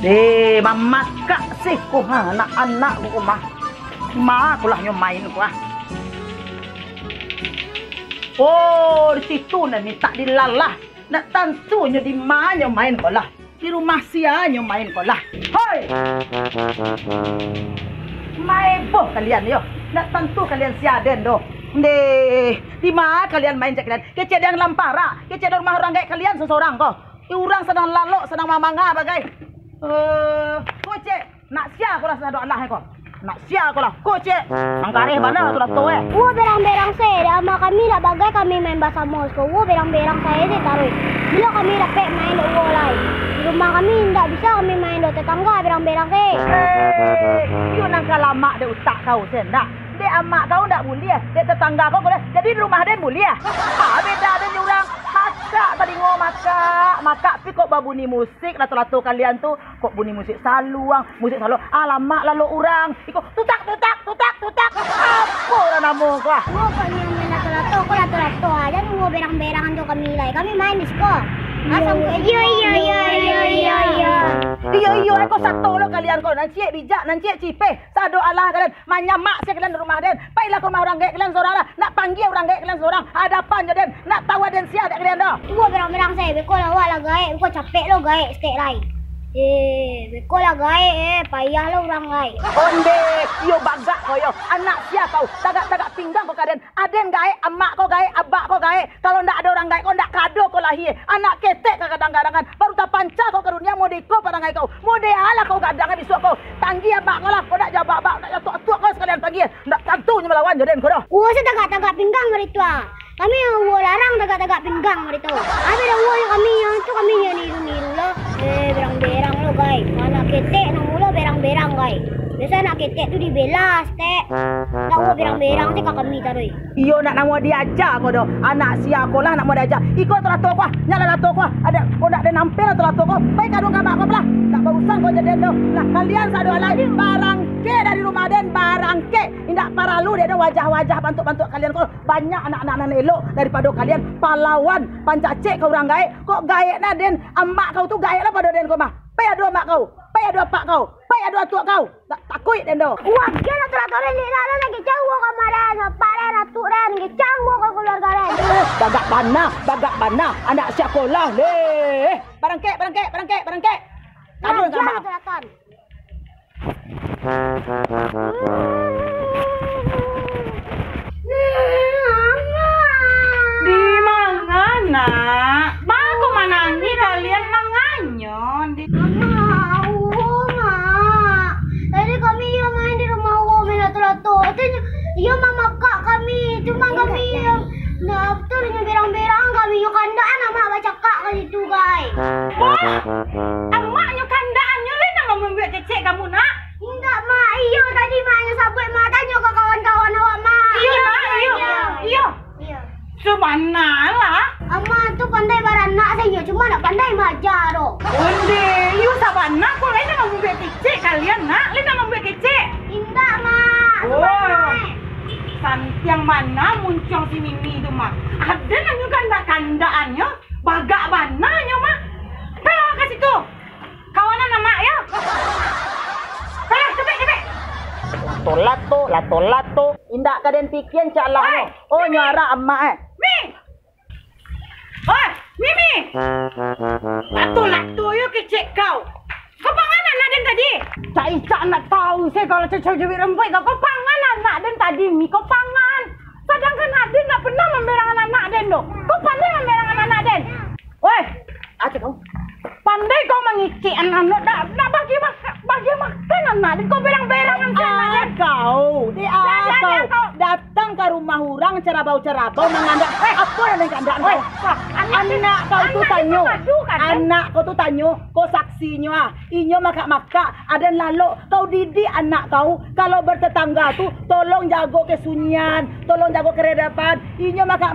Mamakak sih ku anak-anak ku mah. Ma aku lah main ku ah. Oh, di situ nak minta dilalah. Nak tentunya di mana main ku lah. Di rumah sianya main ku lah. Hoi. Main boh kalian yo. Nak tentu kalian siaden doh. Di mana kalian main cek kalian? Kecek yang lampara, kecek rumah orang kayak kalian seseorang kok. Orang sedang lalu, sedang mamanga bagai. Koce, nak sia aku rasa doa Allah kok. Nak sia aku lah, koce. Mangkare mana tu tu berang-berang saya, ama kami nak bagai kami main bahasa Moskow. Berang-berang saya deh taruh. Bila kami dapat main do lai. Di rumah kami tidak bisa kami main do tetangga berang-berang ke. You nang kalama de utak kau sendak. Dek amak kau tak boleh, dek tetangga kau boleh. Jadi di rumah dia boleh. Beda ada orang masak tadi masak pi kok babuni musik lato-lato kalian tu kok bunyi musik saluang, musik saluang. Alamak lalu orang. Iko tutak. Apa orang namu kau? Mau kami main lato-lato aja mau berang-berangan tu kami lai. Kami main di sekolah. Asam Iya, aku satu lo kalian kau nanti bijak, nanti cipe. Sado Allah kalian manyamak saya kalian di rumah den. Pailah ke rumah orang kayak kalian seorang lah. Nak panggil orang kayak kalian seorang. Hadapan je den. Nak tahu den sia dek kalian dah. Tua berang-berang saya. Beko lah wala gae. Beko capek lo gae sikit lai. Beko lah gae. Payah lo orang gae. Onde, yo bagak kau yo. Anak sia kau. Tagak pinggang kau kaden. Aden gae, emak kau gae, abak kau gae. Kalau ndak ada orang gae kau ndak kado kau lahir. Anak ketek kadang-kadang kan. Baru tak panca kau ke dunia mau diko pada ngai kau. Mau dehala kau gadang bisu kau. Tanggi abak kau lah. Kau nak jawab abak, nak jatuh kau sekalian panggil. Ndak tentunya melawan joden kau dah. Saya tagak pinggang mereka. Kami yang larang tagak pinggang mereka. Ada yang kami yang itu kami yang niru-niru lah. Berang-berang lo guys. Anak ketek nang mula berang-berang guys. Biasa nak ketek tu dibelas tek. Nak berang-berang tu kami taruh. Iyo nak mau diajar kau dah. Anak sia kau lah nak mau diajar. Iko teratur kau, nyala lato kau. Ada kau nak ada nampil teratur kau. Baik kadung kabak kau belah. Tak berurusan kau jadi dah. Lah kalian sadu alai barang ke dari rumah den barang ke. Indak paralu dia ada wajah-wajah bantu kalian kau. Banyak anak-anak elok daripada kalian pahlawan pancacek kau orang gaek. Kok gaek na den amak kau tu gaek lah pada den kau mah. Payah dua mak kau, payah dua pak kau, payah dua tua kau. Tak takut den doh. Wah, kira teratur ni lah lagi jauh kamaran. Parah ratu ren, jauh ke keluarga ren. Bagak bana, anak sekolah leh. Barang kek. Kadang kabak. Teratur. Di mana nak? Bago manangi kalian manganyon. Tadi kami yang main di rumah kami lato-lato. Iya mama kak kami. Cuma kami yang betul yang berang-berang kami yang kandaan ama baca kak ke situ guys. Wah, amaknya kandaannya lain nama membuat cecek kamu nak? Enggak mak, iyo tadi maknya sabut mak tanya ke kawan-kawan awak mak. Iya. Subhanallah. Ama tu pandai baranak saja, cuma nak pandai majar doh. Onde, you sabana kok lain nama membuat cecek kalian nak? Lain nama membuat cecek? Enggak mak. Oh. Santiang mana muncul si Mimi itu mah? Ada namanya kandaannya, bagak bananya mah. Kalau ke situ, kawanan nama ya. Cepet. Lato. Indak kaden pikian calah. Oh nyara emak Mimi. Lato yo kecek kau. Kau panganan Naden tadi? Cak nak tahu saya kalau cecok jubir rempoi kau panganan Naden tadi mi kau pangan. Sedangkan Naden nak pernah memberangan anak Den doh. Kau pandai memberangan anak Den. Woi, acik kau. Pandai kau mengici anak nak bagi makan anak Den. Kau berang-berangan saya kau. Kau datang ke rumah orang cerabau mengandang. Apa yang kandang kau? Anak kau tu tanya. Anak kau tu tanya. Kau saksinya. Inyo maka ada lalu kau didik anak kau. Kalau bertetangga tu tolong jago kesunyian, tolong jago keredapan. Inyo maka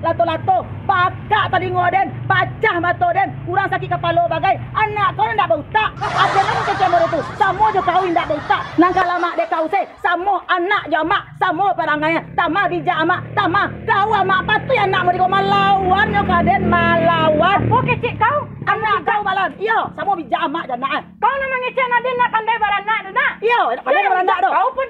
lato-lato. Pakak tadi ngoden, pacah mata den. Kurang sakit kepala bagai. Anak kau ndak bautak. Ada nama kecemur itu. Samo je kau ndak bautak. Nang kala mak dek kau se, samo anak je mak, samo perangainya. Tama bijak amak, tama. Kau amak patu yang nak mereka melawan yo kaden melawan. Apa kecik kau? Anak kau malan. Iyo, sama bijak amak dan nak. Kau nak mengecek Nadin nak pandai beranak tu nak? Iyo, nak pandai beranak tu. Kau pun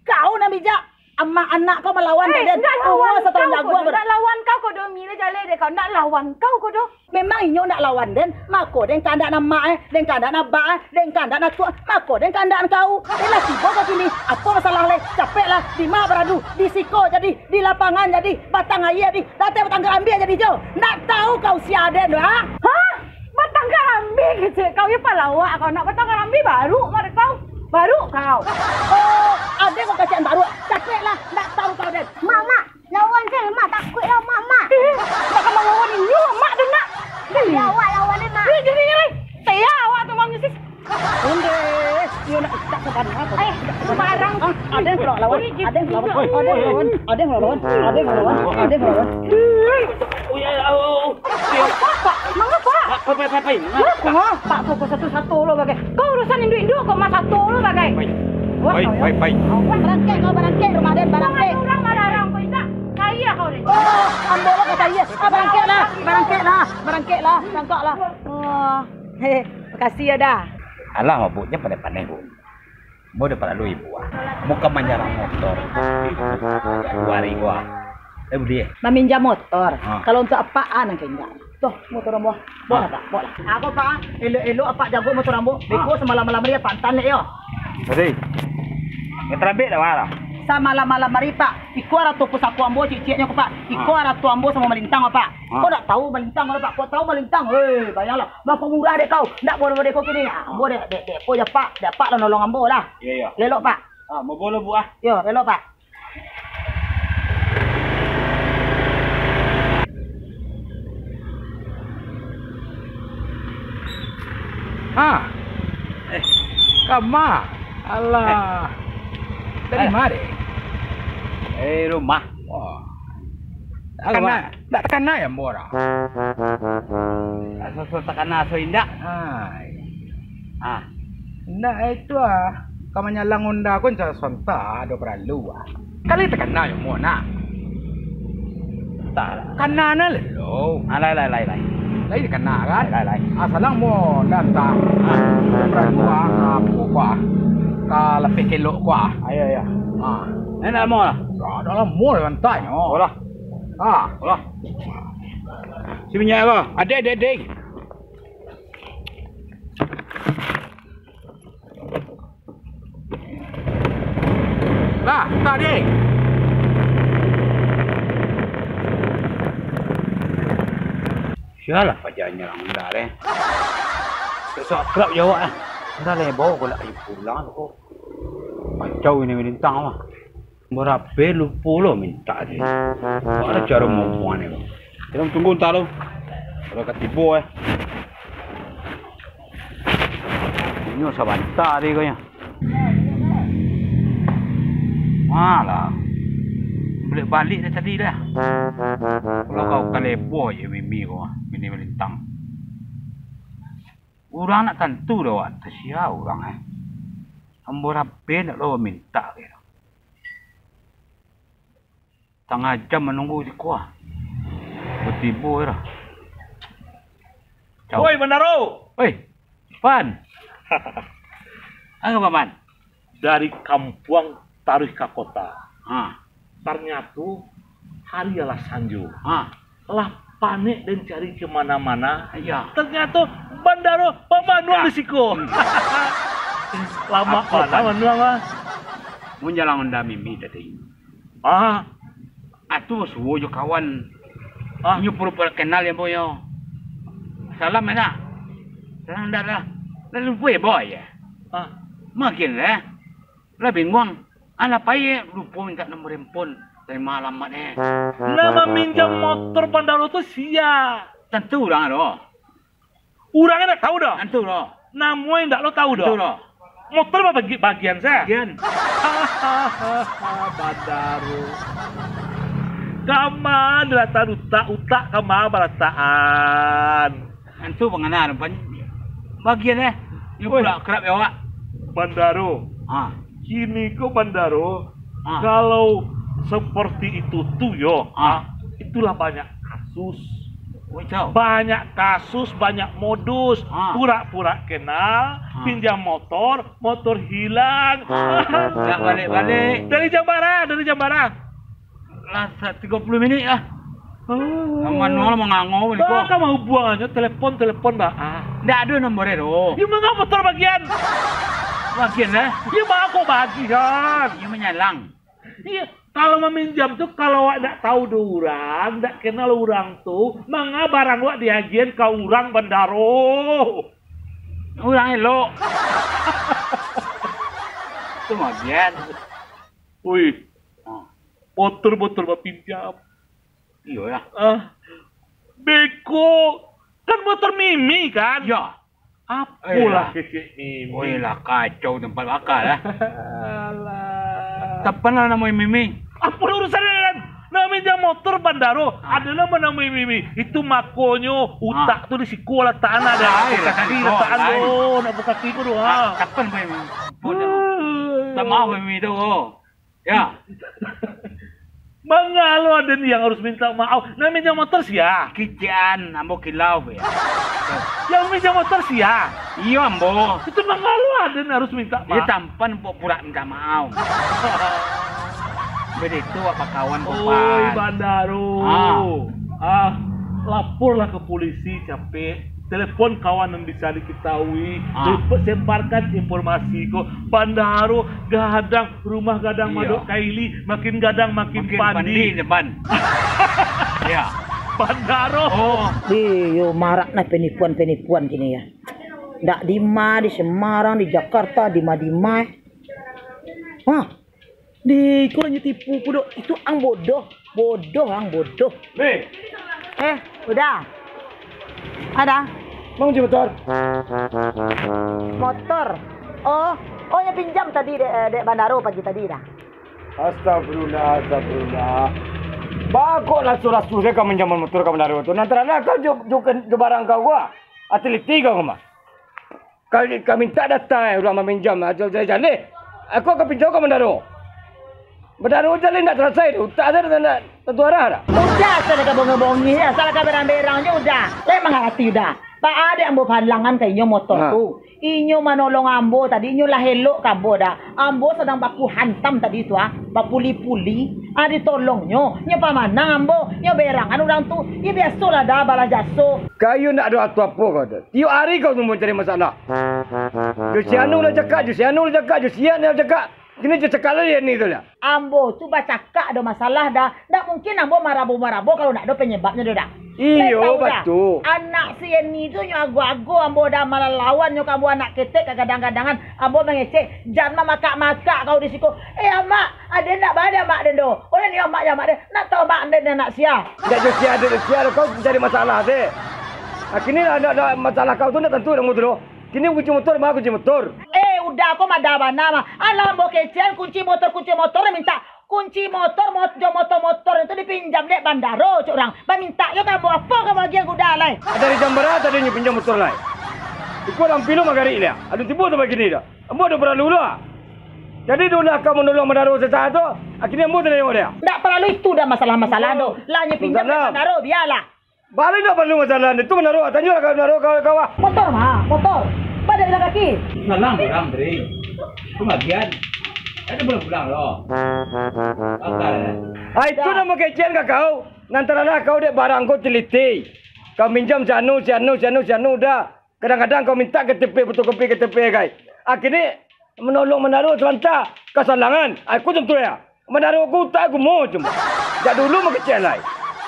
kau nak bijak. Amak anak kau melawan kaden. Nak lawan kau jago. Nak lawan kau kau do mila jale dek kau nak lawan kau do. Memang inyo nak lawan den. Mako den kandak nak mak den kandak nak ba den kandak nak tua. Mako den kandak kau. Ila tiba kau sini. Apa masalah le? Capek lah di ma beradu, di siko jadi, di lapangan jadi, batang air jadi, datang batang kerambi jadi jo. Nak tahu kau si Aden ha? Hah? Batang kerambi kecil kau ya palawak kau nak batang kerambi baru mari kau. Baru kau. Oh, ada kau kacang baru. Capek lah, nak tahu kau Den. Mak, lawan saya mak takut lah mak. Tak kau mau lawan ini, mak dan nak. Lawan ni mak. Jadi ni. Saya awak tu mau nyesis. Onde, you nak tak sabar apa? Sembarang. Ada yang kalau lawan, ada yang lawan, ada yang lawan. Pak, mengapa? Pak. Pak pokok satu-satu lo bagai. Kau urusan induk kau mas satu lo bagai. Baik. Barangkek rumah Den, barangkek. Orang marah kau tidak. Kaya kau ni. Oh, ambil lah kata iya. Barangkek lah. Tangkaplah. Oh, makasih ya dah. Alah, mabuknya pandai-pandai, Bu. Mau depan lu ibu ah. Muka menyerang motor. Wari gua. Beli. Meminjam motor. Ha. Kalau untuk apaan angke enggak? Tuh, motor ambo. Boleh tak? Boleh. Apa pak? Elok-elok apa jago motor ambo? Beko semalam-malam dia pantan lek yo. Tadi. Ngetrabek dah marah. Sama malam-malam mari pak. Iko ara tu pusaku ambo cicitnya ko pak. Iko ara tu ambo sama melintang pak. Kau tak tahu melintang pak. Kau tahu melintang. Bayanglah. Berapa murah dek kau. Ndak boleh kau kini. Ambo dek po je pak. Dek pak lah nolong ambo lah. Ya. Lelok pak. Mau bola Bu ah. Yo, lelok pak. Kama. Alah. Dari mana? Rumah. Wah. Tak kena ya mora. Takana so indah. Hai. Nah, itu kamanya langunda kun sa sonta do perlu Kali terkena ya mona. tak. Kena na lelo. Lai. Lai kena kan? Lai. Asalang mo nanta. Perlu aku kwa. Ka lebih kilo kwa. Ayo. Enak mau lah. Dalam mo kan tanya. Bola. Bola. Si minyak apa? Ada. Lah, tadi. Sialah pajaknya orang muda deh. Besok kerap jawab lah. Dah bawa aku nak pergi pulang aku. Kacau ini melintang lah. Berapa lupa lo minta dia. Mana cara mau ni? Kita tunggu entar lo. Kalau kat tibo Ini sabanta dia kaya. Malah. Boleh balik dah tadi dah. Kalau kau kalepo je mimi kau ini melintang. Orang nak tentu dah wak. Tersia orang Ambo rapi nak lo minta kaya. Tengah jam menunggu di kuah. Bertibu dah. Woi Bandaro. Woi, Pan. Apa Man? Dari kampung taruh ke kota. Ternyata Hari adalah sanju. Lah panik dan cari kemana-mana. Ya. Ternyata Bandaro pemanduan risiko. Lama pemanduan mah. Mun jalan unda mimi tadi. Atu suwo jo kawan. Nyu puru kenal ya boyo. Salam enak. Salam dah. Lalu boy boy ya. Makin lah. Lah bingung. Ala pai lupa minta nomor handphone dari malam mak Nama minjam motor Bandaro tu sia. Tentu orang lo. Orangnya tak tahu dah. Tentu lo. Namanya tak lo tahu dah. Tentu lo. Motor apa bagian saya? Bagian. Bandaro. Kama adalah utak kama balataan. Tentu pengenal bagian Ini pula kerap ya Wak. Bandaro. Kini ko Bandaro. Kalau seperti itu tuh yo. Itulah banyak kasus. Banyak kasus, banyak modus. Pura-pura kenal, pinjam motor, motor hilang. Nggak balik-balik. Dari Jambara. Lah 30 menit ah. Manual mengangau ni Bah, kamu mau buang aja telepon mbak. Nggak ada nomornya doh. Ya mengapa motor bagian? Bagian lah. Ya mah aku bagian. Dia menyalang. Iya, kalau meminjam tuh kalau awak nggak tahu orang, nggak kenal orang tuh, mangga barang awak diagian ke orang bandaro. Orang elok. Itu bagian. Wih, motor mbak pinjam. Iya lah. Beko, kan motor Mimi kan? Ya. Apalah kecil Mimi. Wih lah kacau tempat bakal lah. Alah. Kapan lah namanya Mimi? Apa urusannya dengan namanya motor bandaro? Adalah namanya Mimi. Itu makonyo utak tuh di siku lah tanah dah. Kaki letaan doh, nak buka kaki doh. Kapan Mimi? Tak mau Mimi tu. Ya. Mengalo ada yang harus minta maaf. Namanya motor sia. Kijian, ambo kilau ya. Yang minta motor sia. Iya ambo. Itu mengalo ada yang harus minta Dia maaf. tampan pura minta maaf. Begitu apa kawan Oi kompan. bandaro. Laporlah ke polisi capek. Telepon kawan yang bisa diketahui. Sebarkan informasi kok. Bandaro gadang, rumah gadang Madok Kaili makin gadang makin pandi. Depan. Ya. Bandaro. Yo marak na penipuan gini ya. Ndak di Semarang, di Jakarta, di Madimah. Di kurangnya tipu kudo itu ang bodoh ang bodoh. Udah. Ada. Mau motor? Motor. Oh ya pinjam tadi dek bandaro pagi tadi dah. Astagfirullah. Baguslah surat-surat saya kau menjaman motor kau menaruh tu. Nanti kau juga barang kau gua. Ateliti kau mah. Kau minta datang orang meminjam. Jalan. Aku akan pinjam kau menaruh. Menaruh jalan tak selesai tu. Tak ada tentu arah dah. Udah asal kau bohong-bohongi, asal kau berang-berangnya udah. Menghati udah. Pak ada ambo panlangan ke inyo motor tu. Inyo manolong ambo tadi inyo lah helok kabo dah. Ambo sedang baku hantam tadi tu bapuli-puli. Ditolong nyo. Nyo pamanang ambo. Nyo berangan orang tu. Ya biasalah dah bala jaso. Kayu nak ada apa kau dah. Tiap hari kau cuma cari masalah. Jusianu lah cakap, Jusian lah cakap. Kini cakap lah ni tu lah. Ambo cuba cakap ada masalah dah. Tak mungkin ambo marabo kalau nak ada penyebabnya dah. Iyo betul. Anak si Eni tu nyo ago-ago ambo dah malah lawan nyo kamu anak ketek kadang-kadangan ambo mengecek jangan makak-makak kau di siku. Mak, ada nak bada mak dendo. Orang ni mak ya mak de. Nak tahu mak den nak sia. Tak ada sia kau cari masalah deh. Kini ada masalah kau tu nak tentu orang motor. Kini kunci motor, mah kunci motor. Udah aku madaba nama. Alah ambo kecil kunci motor minta. Kunci motor itu dipinjam dek bandaro cuk orang. Ba minta yo kamu apa ke bagian kuda lai. Dari Jambara tadi ni pinjam motor lai. Ikut orang pilu magari dia. Ada tipu tu bagi dia. Ambo dah perlu lah. Jadi dulu akan menolong bandaro sesaat tu. Akhirnya ambo tanya dia. Tak perlu itu dah masalah-masalah tu. Lah nyo pinjam bandaro biarlah. Balik dah perlu masalah itu bandaro. Tanya lah bandaro kau. Motor. Pada jalan kaki. Salam orang Dri. Kemudian ada pulang loh. Itu nama kecian ke kau? Nantilah kau dek barang kau teliti. Kau minjam janu dah. Kadang-kadang kau minta KTP fotokopi KTP guys. Akhirnya menolong menaruh selantar kesalangan. Aku tentu ya. Menaruh aku tak aku mau cuma. Jak dulu mau kecian lagi.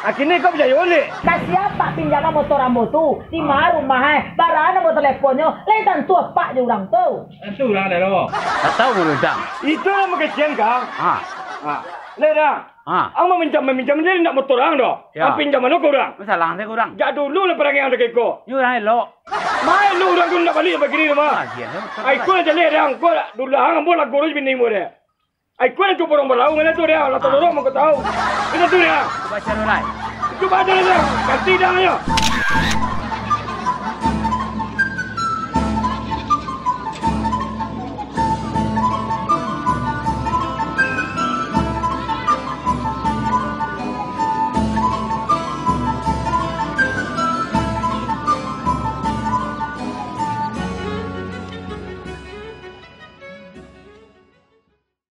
Akhirnya kau bisa yole. Siapa pinjaman motor ambo tu? Di mana rumah barang ambo teleponnya. Lain tentu apa je orang tu. Itu orang dah loh. Tak tahu pun dah. Itu nama kecian kang. Leda. Ang meminjam dia nak motor ang doh. Ang pinjam mana kau orang? Masalah saya kurang. Jak dulu lah perang yang ada keko. Ni orang elok. Mai lu orang tu nak balik begini mah. Aku nak jalan dia ang. Kau dulu ang ambo lah gurus bini mu dia. Aku nak cuba orang berlaung mana tu dia. Lah tolong mau kau tahu. Itu tu dia. Baca dulu lah. Cuba aja dia. Kasih dah ayo.